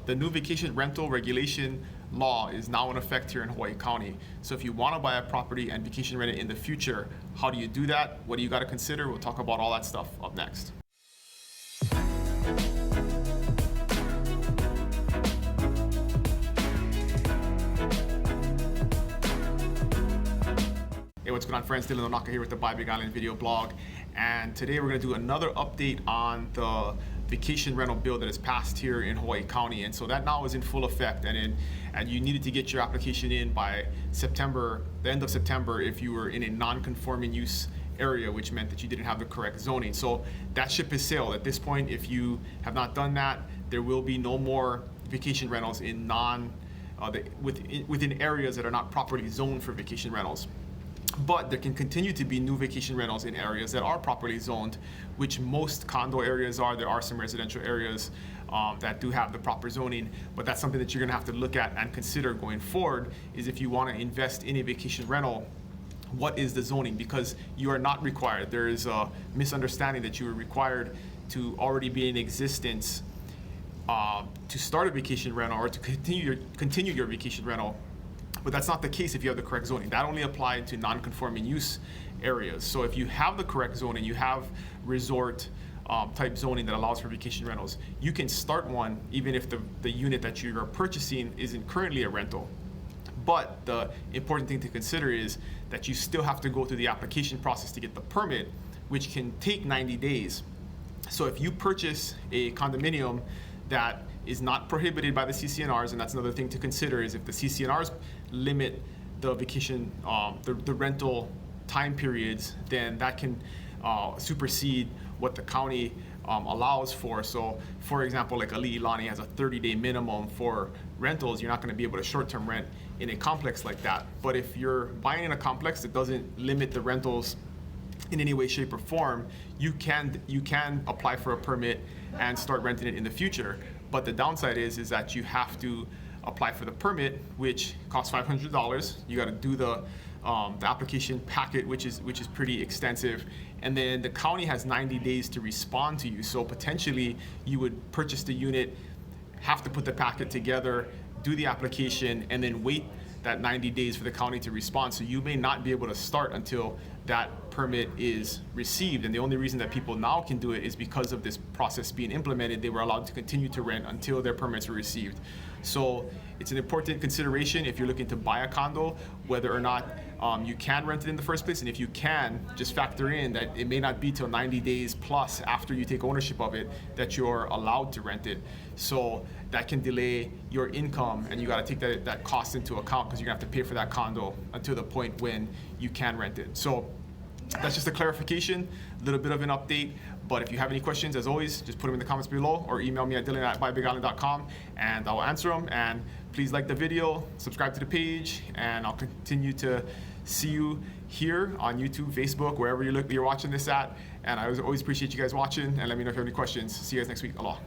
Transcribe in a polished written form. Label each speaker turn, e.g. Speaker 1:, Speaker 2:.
Speaker 1: The new vacation rental regulation law is now in effect here in Hawaii County. So if you want to buy a property and vacation rent it in the future, how do you do that? What do you got to consider? We'll talk about all that stuff up next. Hey, what's going on, friends? Dylan Onaka here with the Buy Big Island video blog, and today we're going to do another update on the vacation rental bill that is passed here in Hawaii County. And so that now is in full effect, and you needed to get your application in by September, the end of September, if you were in a non-conforming use area, which meant that you didn't have the correct zoning. So that ship has sailed. At this point, if you have not done that, there will be no more vacation rentals in within areas that are not properly zoned for vacation rentals. But there can continue to be new vacation rentals in areas that are properly zoned, which most condo areas are. There are some residential areas that do have the proper zoning, but that's something that you're gonna have to look at and consider going forward, is if you wanna invest in a vacation rental, what is the zoning? Because you are not required. There is a misunderstanding that you are required to already be in existence to start a vacation rental or to continue your vacation rental. But that's not the case if you have the correct zoning. That only applies to non-conforming use areas. So if you have the correct zoning, you have resort type zoning that allows for vacation rentals, you can start one even if the unit that you are purchasing isn't currently a rental. But the important thing to consider is that you still have to go through the application process to get the permit, which can take 90 days. So if you purchase a condominium that is not prohibited by the CC&Rs, and that's another thing to consider, is if the CC&Rs limit the vacation, the rental time periods, then that can supersede what the county allows for. So for example, like Ali'i has a 30-day minimum for rentals. You're not going to be able to short-term rent in a complex like that. But if you're buying in a complex that doesn't limit the rentals in any way, shape, or form, you can apply for a permit and start renting it in the future. But the downside is that you have to apply for the permit, which costs $500. You got to do the application packet, which is pretty extensive, and then the county has 90 days to respond to you. So potentially you would purchase the unit, have to put the packet together, do the application, and then wait that 90 days for the county to respond. So you may not be able to start until that permit is received. And the only reason that people now can do it is because of this process being implemented. They were allowed to continue to rent until their permits were received. So it's an important consideration if you're looking to buy a condo, whether or not you can rent it in the first place. And if you can, just factor in that it may not be till 90 days plus after you take ownership of it that you're allowed to rent it. So that can delay your income, and you got to take that cost into account, because you're gonna have to pay for that condo until the point when you can rent it. So that's just a clarification, a little bit of an update. But if you have any questions, as always, just put them in the comments below or email me at dylan@buybigisland.com and I'll answer them. And please like the video, subscribe to the page, and I'll continue to see you here on YouTube, Facebook, wherever you're watching this at. And I always appreciate you guys watching, and let me know if you have any questions. See you guys next week. Aloha.